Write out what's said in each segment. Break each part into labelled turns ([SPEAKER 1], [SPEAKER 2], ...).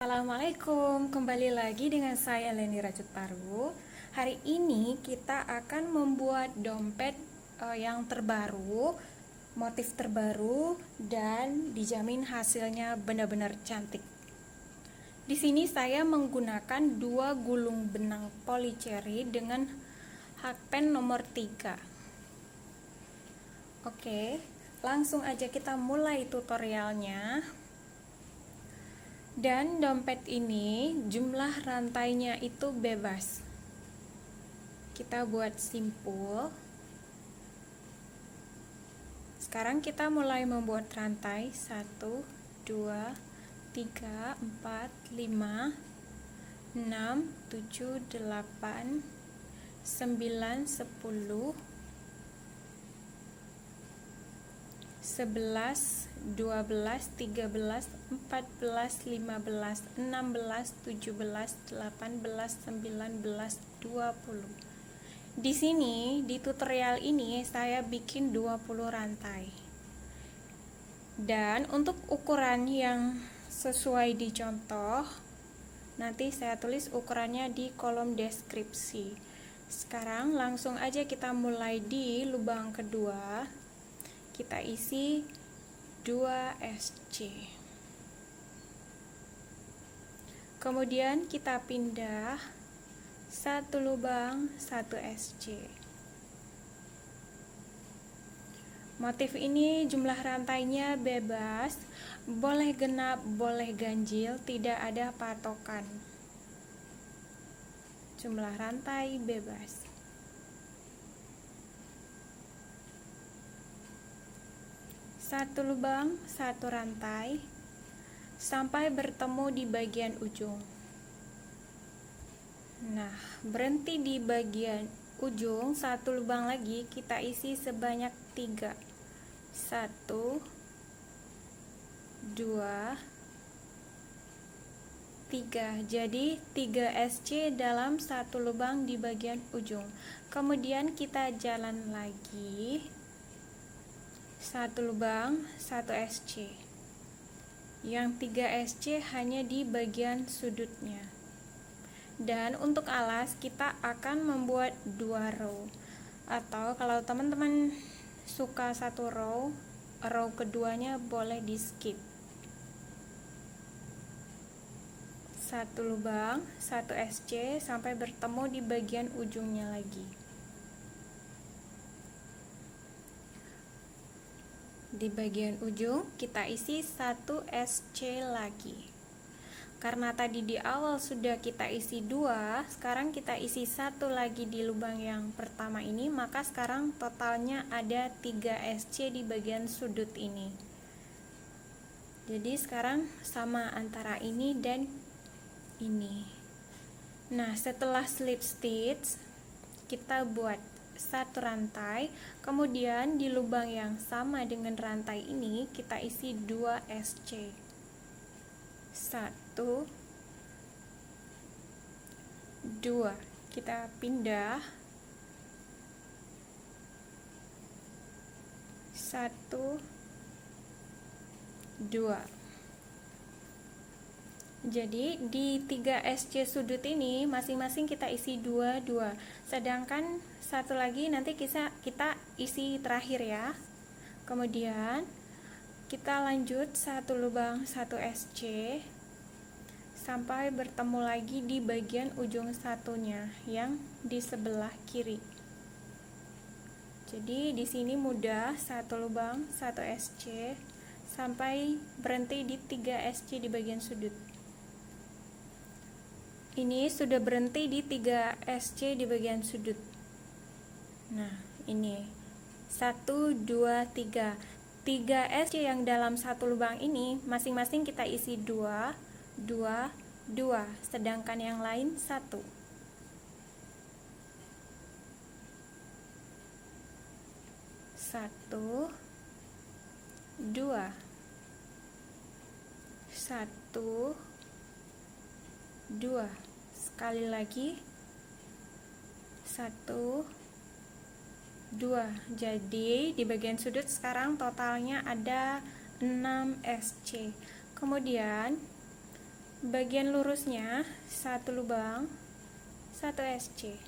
[SPEAKER 1] Assalamualaikum, kembali lagi dengan saya Leni Rajut Paru. Hari ini kita akan membuat dompet yang terbaru, motif terbaru, dan dijamin hasilnya benar-benar cantik. Di sini saya menggunakan 2 gulung benang polycherry dengan hakpen nomor 3. Oke, langsung aja kita mulai tutorialnya. Dan dompet ini jumlah rantainya itu bebas. Kita buat simpul. Sekarang kita mulai membuat rantai 1, 2, 3, 4, 5, 6, 7, 8, 9, 10, 11, 12, 13, 14, 15, 16, 17, 18, 19, 20. Di sini, di tutorial ini saya bikin 20 rantai. Dan untuk ukuran yang sesuai di contoh, nanti saya tulis ukurannya di kolom deskripsi. Sekarang langsung aja kita mulai di lubang kedua. Kita isi 2 SC. Kemudian kita pindah 1 lubang 1 SC. Motif ini jumlah rantainya bebas, boleh genap, boleh ganjil, tidak ada patokan. Jumlah rantai bebas. Satu lubang, 1 rantai, sampai bertemu di bagian ujung. Nah, berhenti di bagian ujung, 1 lubang lagi, kita isi sebanyak 3. 1, 2, 3. Jadi 3 SC dalam 1 lubang di bagian ujung. Kemudian kita jalan lagi. 1 lubang 1 SC. Yang 3 SC hanya di bagian sudutnya. Dan untuk alas kita akan membuat 2 row. Atau kalau teman-teman suka 1 row, row keduanya boleh di skip. 1 lubang 1 SC sampai bertemu di bagian ujungnya lagi. Di bagian ujung kita isi 1 SC lagi. Karena tadi di awal sudah kita isi 2, sekarang kita isi 1 lagi di lubang yang pertama ini, maka sekarang totalnya ada 3 SC di bagian sudut ini. Jadi sekarang sama antara ini dan ini. Nah, setelah slip stitch kita buat 1 rantai, kemudian di lubang yang sama dengan rantai ini kita isi 2 SC. 1, 2. Kita pindah 1, 2. Jadi di 3 SC sudut ini masing-masing kita isi 2, 2. Sedangkan satu lagi nanti kita isi terakhir ya. Kemudian kita lanjut 1 lubang 1 SC sampai bertemu lagi di bagian ujung satunya yang di sebelah kiri. Jadi di sini mudah, 1 lubang 1 SC sampai berhenti di 3 SC di bagian sudut. Ini sudah berhenti di 3 SC di bagian sudut. Nah, ini 1, 2, 3. 3 SC yang dalam 1 lubang ini masing-masing kita isi 2, 2, 2. Sedangkan yang lain 1. 1, 2. 1, 2. Sekali lagi 1, 2. Jadi di bagian sudut sekarang totalnya ada 6 SC. Kemudian bagian lurusnya 1 lubang 1 SC.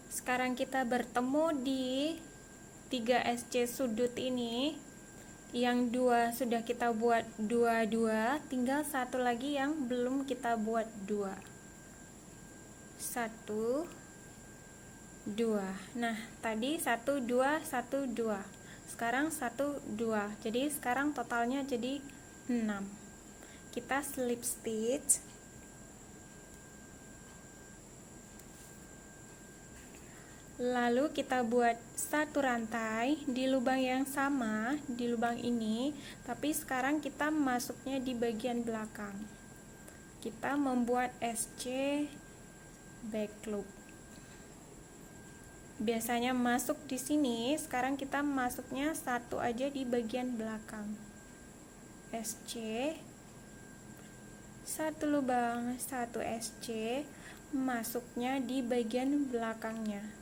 [SPEAKER 1] Sekarang kita bertemu di 3 SC sudut ini. Yang 2 sudah kita buat 2 tinggal satu lagi yang belum kita buat 2. 1 2. Nah, tadi 1 2 1 2. Sekarang 1 2. Jadi sekarang totalnya jadi 6. Kita slip stitch. Lalu kita buat satu rantai di lubang yang sama, di lubang ini, tapi sekarang kita masuknya di bagian belakang. Kita membuat SC back loop. Biasanya masuk di sini, sekarang kita masuknya satu aja di bagian belakang. SC, satu lubang, satu SC, masuknya di bagian belakangnya.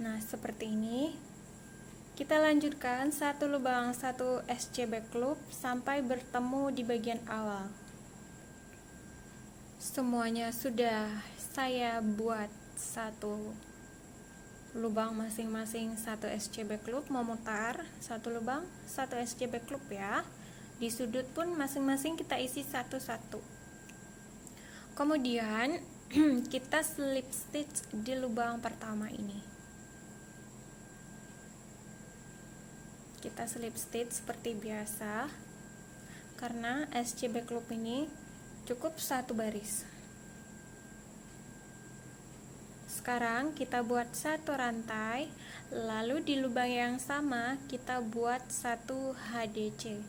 [SPEAKER 1] Nah, seperti ini. Kita lanjutkan satu lubang, satu SC back loop sampai bertemu di bagian awal. Semuanya sudah saya buat satu lubang masing-masing, satu SC back loop, memutar satu lubang, satu SC back loop ya. Di sudut pun masing-masing kita isi satu-satu. Kemudian kita slip stitch di lubang pertama ini. Kita slip stitch seperti biasa, karena SC back loop ini cukup satu baris. Sekarang kita buat satu rantai, lalu di lubang yang sama kita buat satu HDC.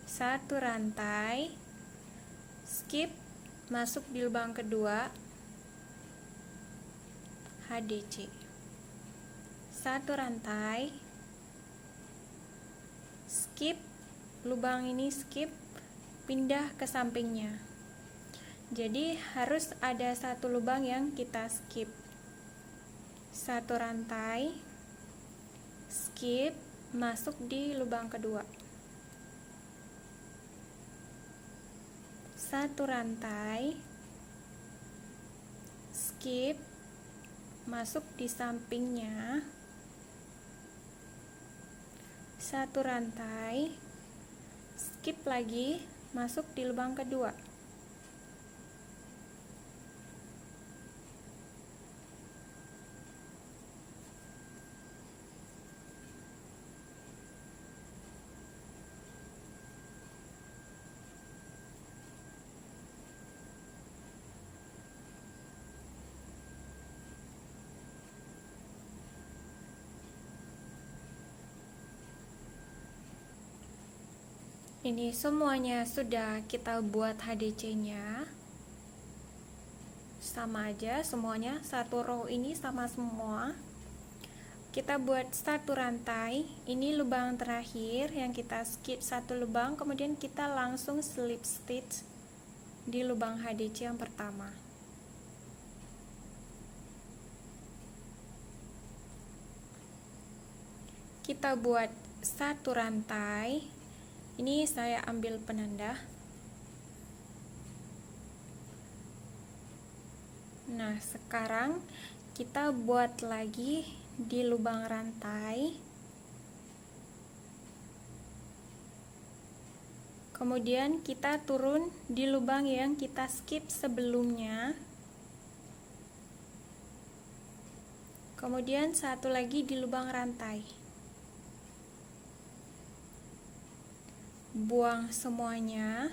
[SPEAKER 1] Satu rantai, skip, masuk di lubang kedua, HDC. Satu rantai, skip, lubang ini skip, pindah ke sampingnya. Jadi harus ada satu lubang yang kita skip. Satu rantai, skip, masuk di lubang kedua. Satu rantai, skip, masuk di sampingnya. Satu rantai, skip lagi, masuk di lubang kedua. Ini semuanya sudah kita buat HDC-nya. Sama aja semuanya, satu row ini sama semua. Kita buat satu rantai, ini lubang terakhir yang kita skip satu lubang, kemudian kita langsung slip stitch di lubang HDC yang pertama. Kita buat satu rantai. Ini saya ambil penanda. Nah, sekarang kita buat lagi di lubang rantai. Kemudian kita turun di lubang yang kita skip sebelumnya. Kemudian satu lagi di lubang rantai. Buang semuanya.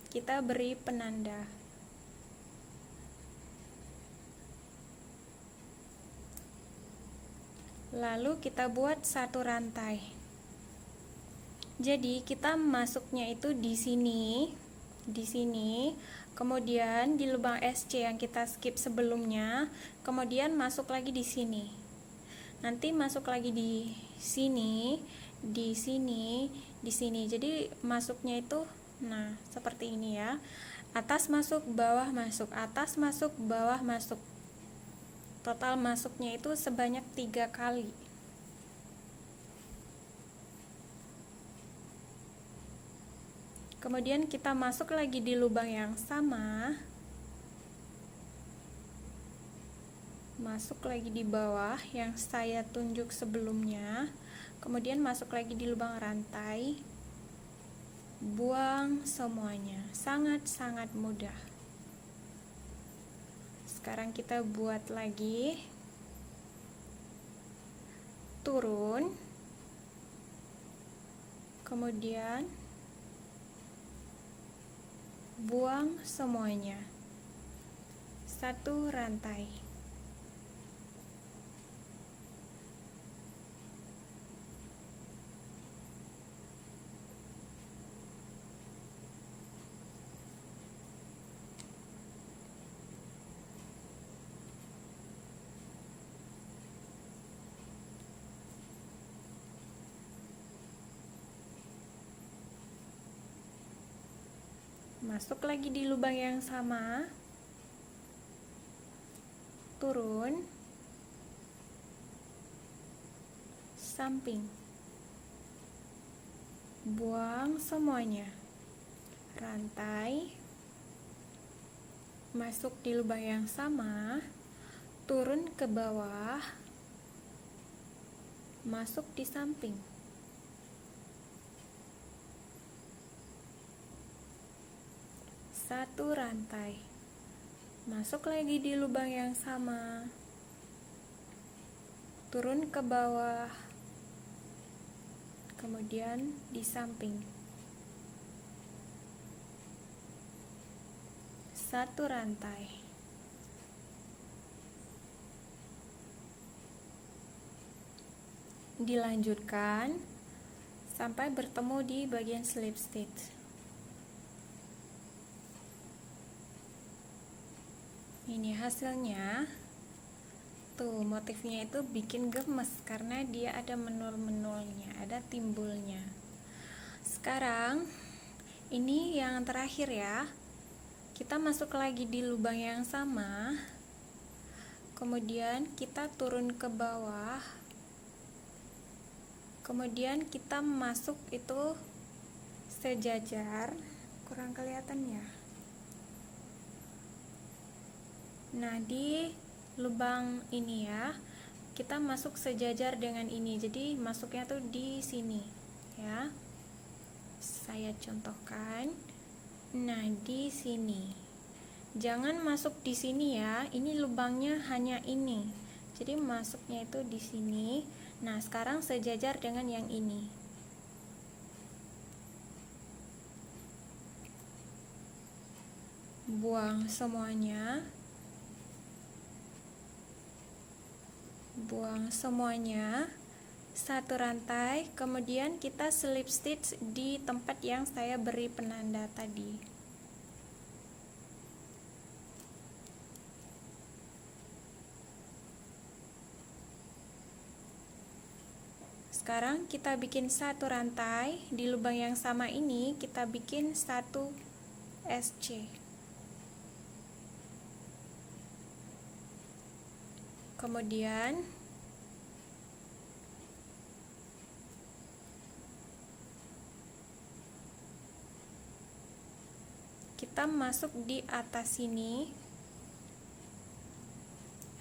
[SPEAKER 1] Kita beri penanda. Lalu kita buat satu rantai. Jadi kita masuknya itu di sini, kemudian di lubang SC yang kita skip sebelumnya, kemudian masuk lagi di sini. Nanti masuk lagi di sini, di sini, di sini. Jadi masuknya itu nah, seperti ini ya. Atas masuk, bawah masuk, atas masuk, bawah masuk. Total masuknya itu sebanyak 3 kali. Kemudian kita masuk lagi di lubang yang sama, masuk lagi di bawah yang saya tunjuk sebelumnya, kemudian masuk lagi di lubang rantai, buang semuanya. Sangat-sangat mudah. Sekarang kita buat lagi, turun, kemudian buang semuanya. 1 rantai. Masuk lagi di lubang yang sama, turun, samping, buang semuanya, rantai, masuk di lubang yang sama, turun ke bawah, masuk di samping, satu rantai, masuk lagi di lubang yang sama, turun ke bawah, kemudian di samping, satu rantai, dilanjutkan sampai bertemu di bagian slip stitch. Ini hasilnya. Tuh, motifnya itu bikin gemes karena dia ada menul-menulnya, ada timbulnya. Sekarang ini yang terakhir ya. Kita masuk lagi di lubang yang sama. Kemudian kita turun ke bawah. Kemudian kita masuk itu sejajar. Kurang kelihatan ya. Nah, di lubang ini ya, kita masuk sejajar dengan ini. Jadi masuknya tuh di sini ya. Saya contohkan. Nah, di sini. Jangan masuk di sini ya. Ini lubangnya hanya ini. Jadi masuknya itu di sini. Nah, sekarang sejajar dengan yang ini. Buang semuanya. Buang semuanya, satu rantai, kemudian kita slip stitch di tempat yang saya beri penanda tadi. Sekarang kita bikin satu rantai, di lubang yang sama ini kita bikin satu SC. Kemudian kita masuk di atas sini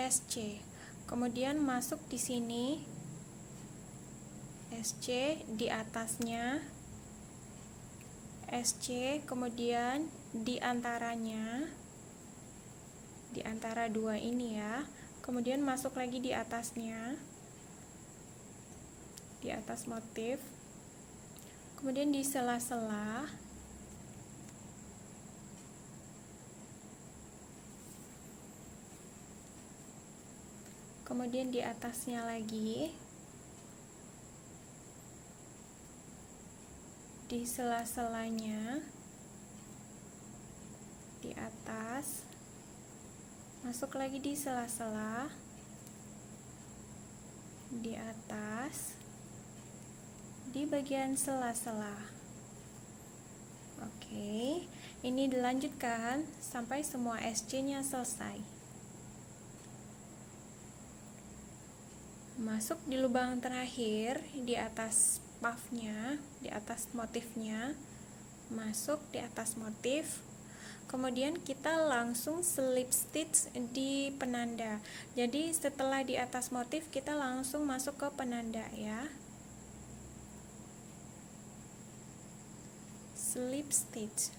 [SPEAKER 1] SC. Kemudian masuk di sini SC, di atasnya SC, kemudian di antaranya, di antara dua ini ya. Kemudian masuk lagi di atasnya, di atas motif, kemudian di sela-sela, kemudian di atasnya lagi, di sela-selanya, di atas, masuk lagi di sela-sela, di atas, di bagian sela-sela. Oke, ini dilanjutkan sampai semua SC-nya selesai. Masuk di lubang terakhir di atas puff-nya, di atas motifnya, masuk di atas motif. Kemudian kita langsung slip stitch di penanda. Jadi setelah di atas motif kita langsung masuk ke penanda ya. Slip stitch.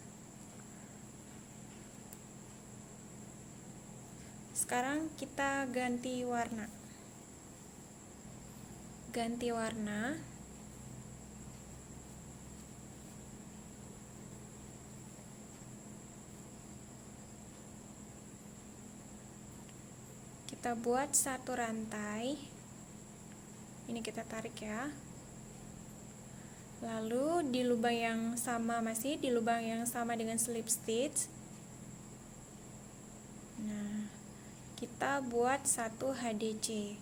[SPEAKER 1] Sekarang kita ganti warna. Ganti warna. Kita buat satu rantai. Ini kita tarik ya. Lalu di lubang yang sama, masih di lubang yang sama dengan slip stitch. Nah, kita buat satu HDC.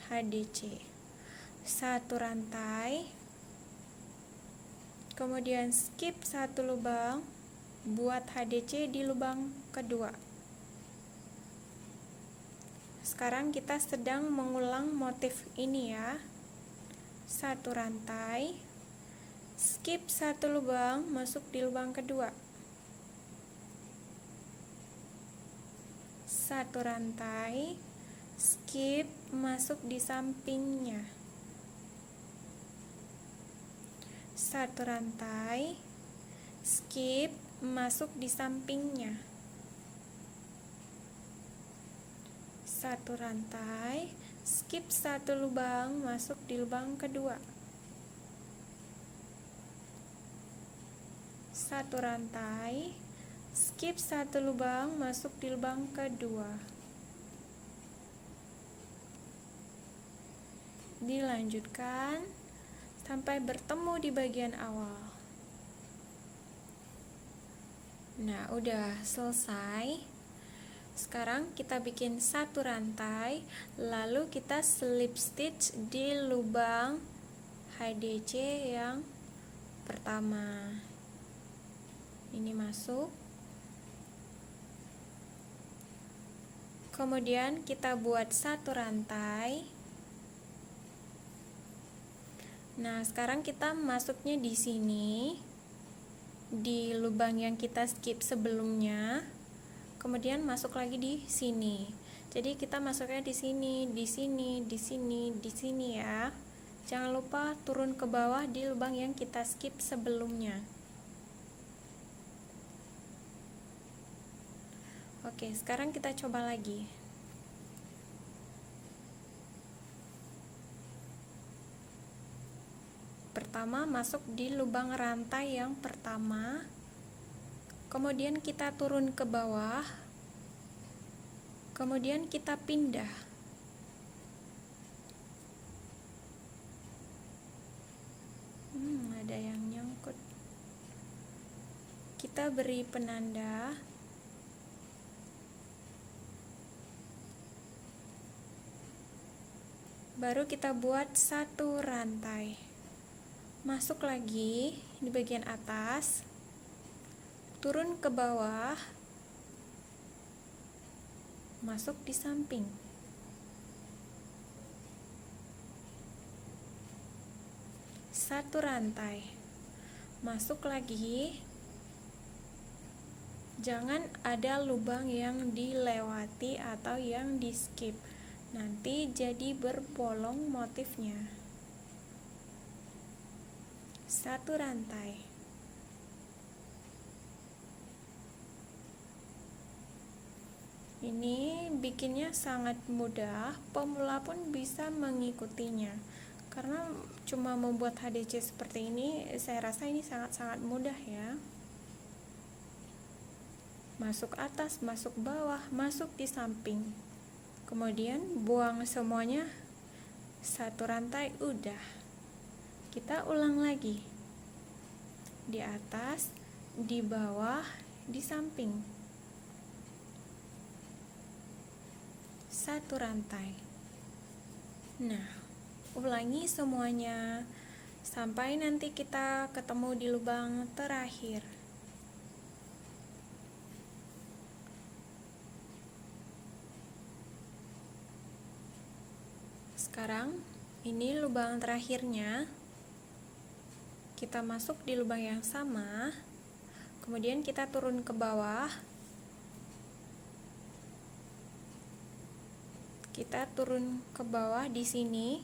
[SPEAKER 1] HDC. Satu rantai. Kemudian skip satu lubang, buat HDC di lubang kedua. Sekarang kita sedang mengulang motif ini ya. Satu rantai, skip satu lubang, masuk di lubang kedua. Satu rantai, skip, masuk di sampingnya. Satu rantai, skip, masuk di sampingnya. Satu rantai, skip satu lubang, masuk di lubang kedua. Satu rantai, skip satu lubang, masuk di lubang kedua. Dilanjutkan sampai bertemu di bagian awal. Nah, udah selesai. Sekarang kita bikin satu rantai, lalu kita slip stitch di lubang HDC yang pertama. Ini masuk. Kemudian kita buat satu rantai. Nah, sekarang kita masuknya di sini, di lubang yang kita skip sebelumnya. Kemudian masuk lagi di sini. Jadi kita masuknya di sini, di sini, di sini, di sini ya. Jangan lupa turun ke bawah di lubang yang kita skip sebelumnya. Oke, sekarang kita coba lagi. Pertama, masuk di lubang rantai yang pertama. Kemudian kita turun ke bawah, kemudian kita pindah. Ada yang nyangkut. Kita beri penanda. Baru kita buat satu rantai. Masuk lagi di bagian atas. Turun ke bawah, masuk di samping. Satu rantai, masuk lagi. Jangan ada lubang yang dilewati atau yang di skip, nanti jadi berbolong motifnya. Satu rantai. Ini bikinnya sangat mudah, pemula pun bisa mengikutinya. Karena cuma membuat HDC seperti ini, saya rasa ini sangat-sangat mudah ya. masuk atas, masuk bawah, masuk di samping. Kemudian buang semuanya, satu rantai udah. Kita ulang lagi, di atas, di bawah, di samping, satu rantai. Nah, ulangi semuanya sampai nanti kita ketemu di lubang terakhir. Sekarang ini lubang terakhirnya. Kita masuk di lubang yang sama, kemudian kita turun ke bawah. Kita turun ke bawah di sini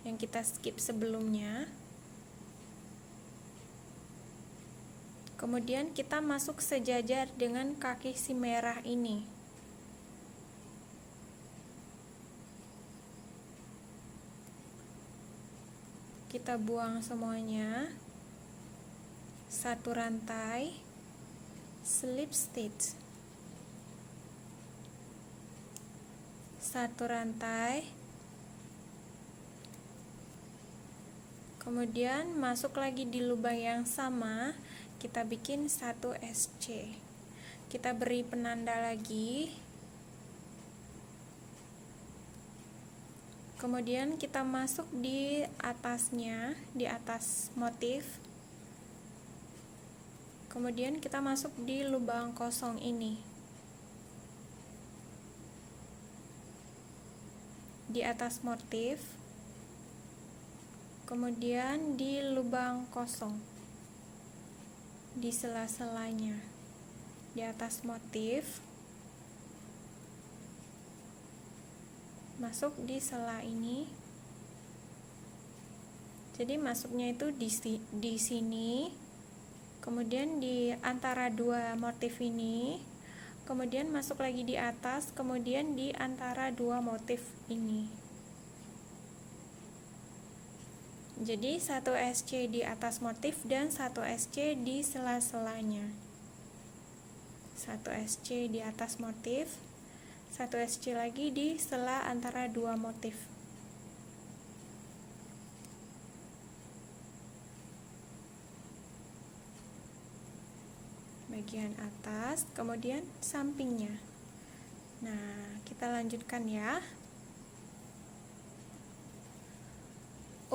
[SPEAKER 1] yang kita skip sebelumnya. Kemudian kita masuk sejajar dengan kaki si merah ini. Kita buang semuanya, satu rantai, slip stitch, satu rantai, kemudian masuk lagi di lubang yang sama, kita bikin satu SC. Kita beri penanda lagi, kemudian kita masuk di atasnya, di atas motif, kemudian kita masuk di lubang kosong ini, di atas motif, kemudian di lubang kosong, di sela-selanya, di atas motif, masuk di sela ini. Jadi masuknya itu di sini, kemudian di antara dua motif ini, kemudian masuk lagi di atas, kemudian di antara dua motif ini. Jadi satu SC di atas motif dan satu SC di sela-selanya. Satu SC di atas motif, satu SC lagi di sela antara dua motif. Bagian atas, kemudian sampingnya. Nah, kita lanjutkan ya.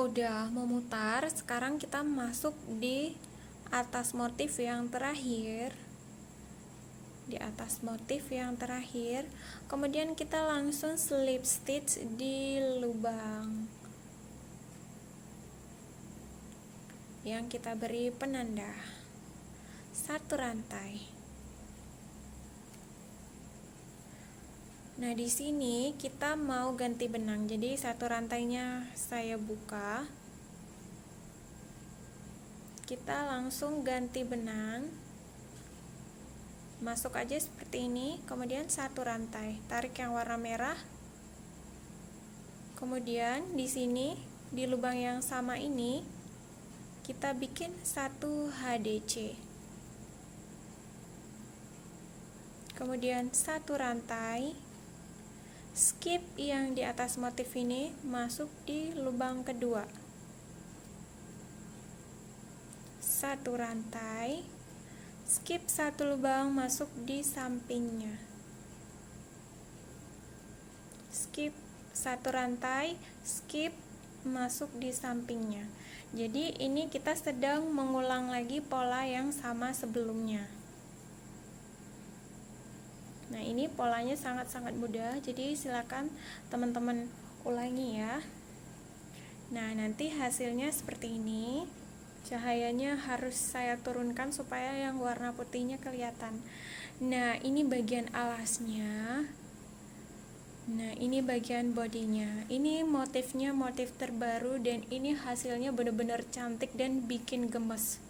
[SPEAKER 1] Udah memutar, sekarang kita masuk di atas motif yang terakhir. Di atas motif yang terakhir, kemudian kita langsung slip stitch di lubang yang kita beri penanda, satu rantai. Nah, di sini kita mau ganti benang, jadi satu rantainya saya buka, kita langsung ganti benang. Masuk aja seperti ini, kemudian satu rantai, tarik yang warna merah, kemudian di sini di lubang yang sama ini kita bikin satu HDC, kemudian satu rantai, skip yang di atas motif ini, masuk di lubang kedua, satu rantai, skip satu lubang, masuk di sampingnya, skip satu rantai, skip, masuk di sampingnya. Jadi ini kita sedang mengulang lagi pola yang sama sebelumnya. Nah, ini polanya sangat-sangat mudah, jadi silakan teman-teman ulangi ya. Nah, nanti hasilnya seperti ini. Cahayanya harus saya turunkan supaya yang warna putihnya kelihatan. Nah, ini bagian alasnya. Nah, ini bagian bodinya. Ini motifnya motif terbaru dan ini hasilnya benar-benar cantik dan bikin gemes.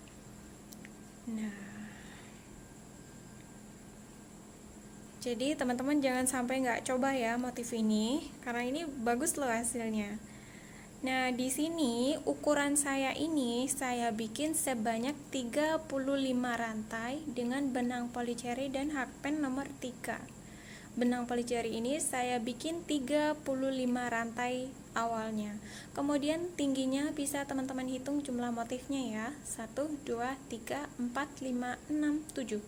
[SPEAKER 1] Nah, jadi teman-teman jangan sampai nggak coba ya motif ini, karena ini bagus loh hasilnya. Nah, di sini ukuran saya ini saya bikin sebanyak 35 rantai dengan benang polycherry dan hakpen nomor 3. Benang polycherry ini saya bikin 35 rantai awalnya. Kemudian tingginya bisa teman-teman hitung jumlah motifnya ya. 1, 2, 3, 4, 5, 6, 7.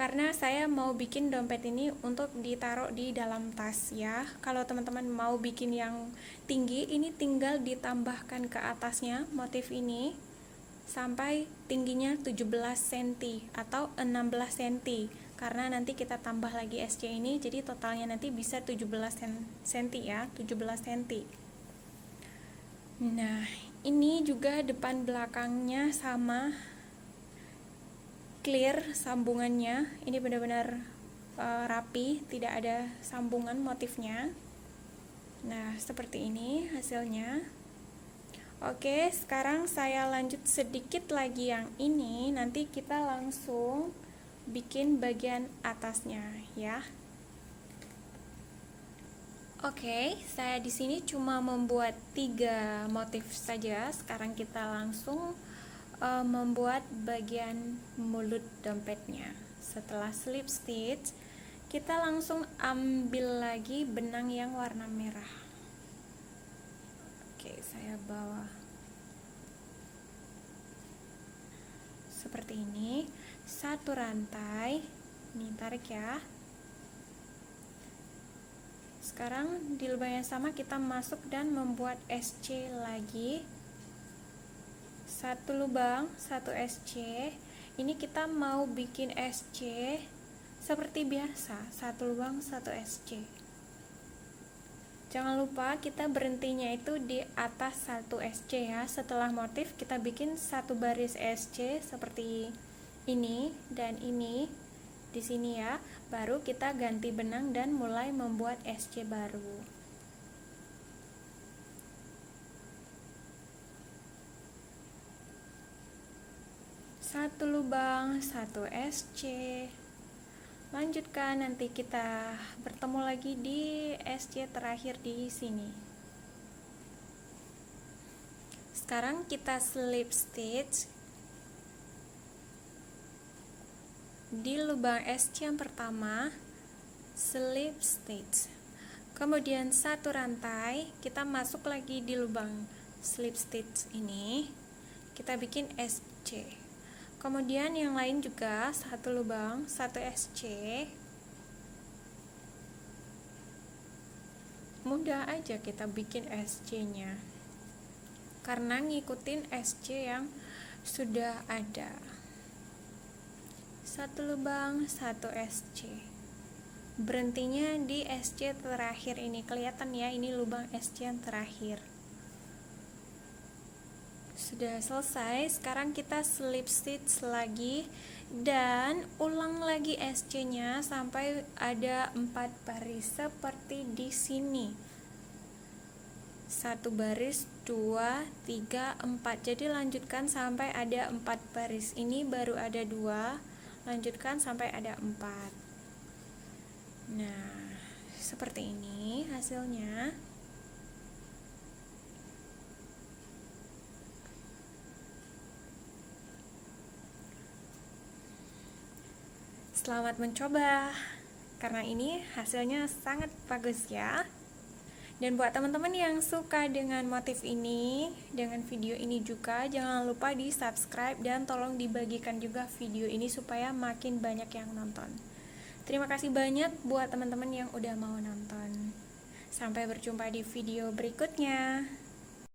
[SPEAKER 1] Karena saya mau bikin dompet ini untuk ditaruh di dalam tas ya. Kalau teman-teman mau bikin yang tinggi, ini tinggal ditambahkan ke atasnya motif ini sampai tingginya 17 cm atau 16 cm. Karena nanti kita tambah lagi SC ini, jadi totalnya nanti bisa 17 cm ya, 17 cm. Nah, ini juga depan belakangnya sama, clear sambungannya. Ini benar-benar rapi, tidak ada sambungan motifnya. Nah, seperti ini hasilnya. Oke, sekarang saya lanjut sedikit lagi yang ini. Nanti kita langsung bikin bagian atasnya ya. Oke, saya di sini cuma membuat 3 motif saja. Sekarang kita langsung membuat bagian mulut dompetnya. Setelah slip stitch, kita langsung ambil lagi benang yang warna merah. Oke, saya bawa seperti ini, 1 rantai. Ini tarik ya. Sekarang di lubang yang sama kita masuk dan membuat SC lagi. 1 lubang, 1 SC. Ini kita mau bikin SC seperti biasa, 1 lubang, 1 SC. Jangan lupa kita berhentinya itu di atas 1 SC ya. Setelah motif kita bikin 1 baris SC seperti ini dan ini di sini ya. Baru kita ganti benang dan mulai membuat SC baru. Satu lubang, 1 SC. Lanjutkan, nanti kita bertemu lagi di SC terakhir di sini. Sekarang kita slip stitch di lubang SC yang pertama, slip stitch. Kemudian 1 rantai, kita masuk lagi di lubang slip stitch ini. Kita bikin SC. Kemudian yang lain juga 1 lubang, 1 SC. Mudah aja kita bikin SC-nya. Karena ngikutin SC yang sudah ada. 1 lubang, 1 SC. Berhentinya di SC terakhir ini. Kelihatan ya, ini lubang SC yang terakhir. Sudah selesai. Sekarang kita slip stitch lagi dan ulang lagi SC-nya sampai ada 4 baris seperti di sini. 1 baris, 2, 3, 4. Jadi lanjutkan sampai ada 4 baris. Ini baru ada 2. Lanjutkan sampai ada 4. Nah, seperti ini hasilnya. Selamat mencoba, karena ini hasilnya sangat bagus ya. Dan buat teman-teman yang suka dengan motif ini, dengan video ini juga, jangan lupa di subscribe dan tolong dibagikan juga video ini supaya makin banyak yang nonton. Terima kasih banyak buat teman-teman yang udah mau nonton. Sampai berjumpa di video berikutnya.